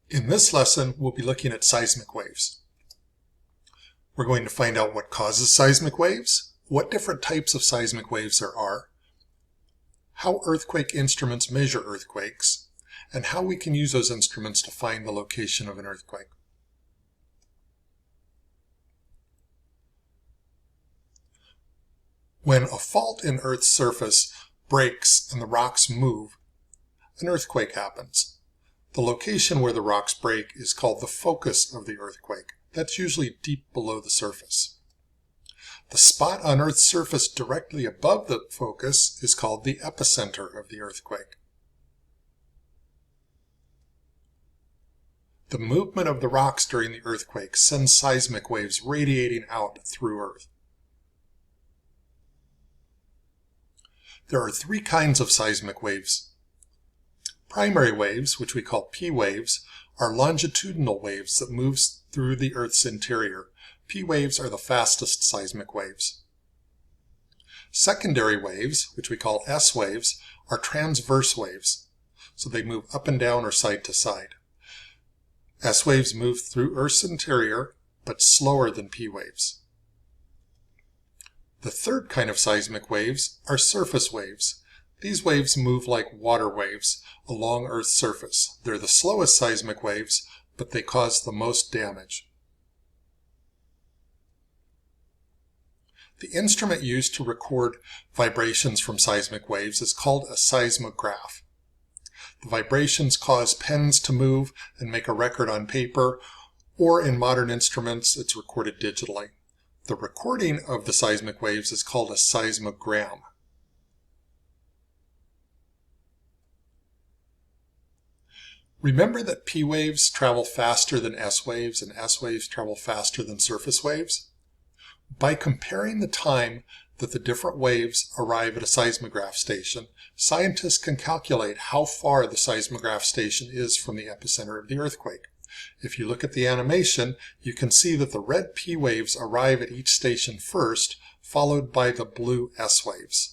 In this lesson, we'll be looking at seismic waves. We're going to find out what causes seismic waves, what different types of seismic waves there are, how earthquake instruments measure earthquakes, and how we can use those instruments to find the location of an earthquake. When a fault in Earth's surface breaks and the rocks move, an earthquake happens. The location where the rocks break is called the focus of the earthquake. That's usually deep below the surface. The spot on Earth's surface directly above the focus is called the epicenter of the earthquake. The movement of the rocks during the earthquake sends seismic waves radiating out through Earth. There are three kinds of seismic waves. Primary waves, which we call P waves, are longitudinal waves that move through the Earth's interior. P waves are the fastest seismic waves. Secondary waves, which we call S waves, are transverse waves, so they move up and down or side to side. S waves move through Earth's interior, but slower than P waves. The third kind of seismic waves are surface waves. These waves move like water waves along Earth's surface. They're the slowest seismic waves, but they cause the most damage. The instrument used to record vibrations from seismic waves is called a seismograph. The vibrations cause pens to move and make a record on paper, or in modern instruments, it's recorded digitally. The recording of the seismic waves is called a seismogram. Remember that P waves travel faster than S waves and S waves travel faster than surface waves? By comparing the time that the different waves arrive at a seismograph station, scientists can calculate how far the seismograph station is from the epicenter of the earthquake. If you look at the animation, you can see that the red P waves arrive at each station first, followed by the blue S waves.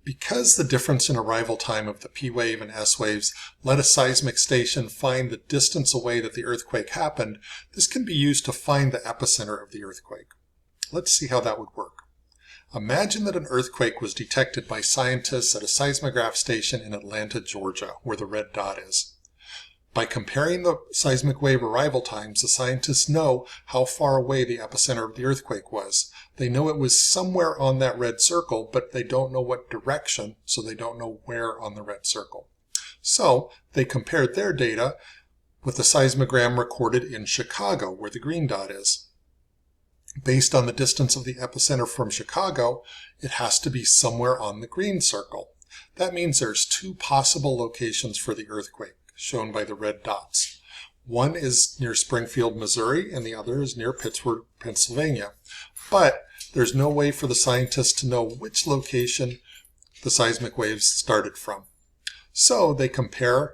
Because the difference in arrival time of the P wave and S waves let a seismic station find the distance away that the earthquake happened, this can be used to find the epicenter of the earthquake. Let's see how that would work. Imagine that an earthquake was detected by scientists at a seismograph station in Atlanta, Georgia, where the red dot is. By comparing the seismic wave arrival times, the scientists know how far away the epicenter of the earthquake was. They know it was somewhere on that red circle, but they don't know what direction, so they don't know where on the red circle. So they compared their data with the seismogram recorded in Chicago, where the green dot is. Based on the distance of the epicenter from Chicago, it has to be somewhere on the green circle. That means there's two possible locations for the earthquake, shown by the red dots. One is near Springfield, Missouri, and the other is near Pittsburgh, Pennsylvania. But there's no way for the scientists to know which location the seismic waves started from. So they compare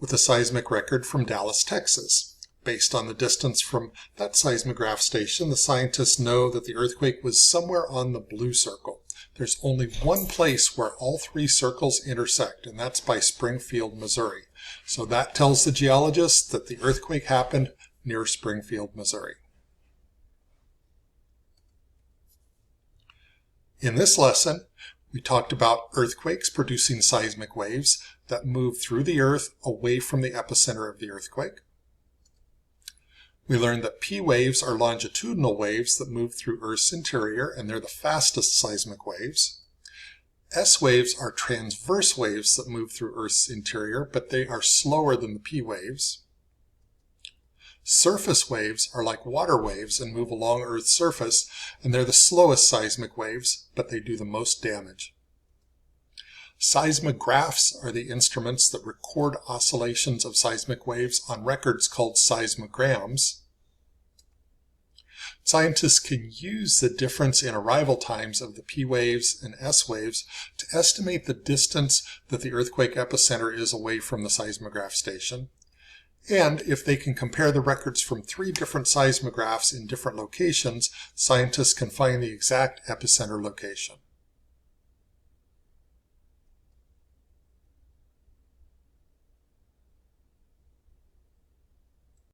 with a seismic record from Dallas, Texas. Based on the distance from that seismograph station, the scientists know that the earthquake was somewhere on the blue circle. There's only one place where all three circles intersect, and that's by Springfield, Missouri. So that tells the geologists that the earthquake happened near Springfield, Missouri. In this lesson, we talked about earthquakes producing seismic waves that move through the earth away from the epicenter of the earthquake. We learned that P waves are longitudinal waves that move through Earth's interior, and they're the fastest seismic waves. S waves are transverse waves that move through Earth's interior, but they are slower than the P waves. Surface waves are like water waves and move along Earth's surface, and they're the slowest seismic waves, but they do the most damage. Seismographs are the instruments that record oscillations of seismic waves on records called seismograms. Scientists can use the difference in arrival times of the P waves and S waves to estimate the distance that the earthquake epicenter is away from the seismograph station. And if they can compare the records from 3 different seismographs in different locations, scientists can find the exact epicenter location.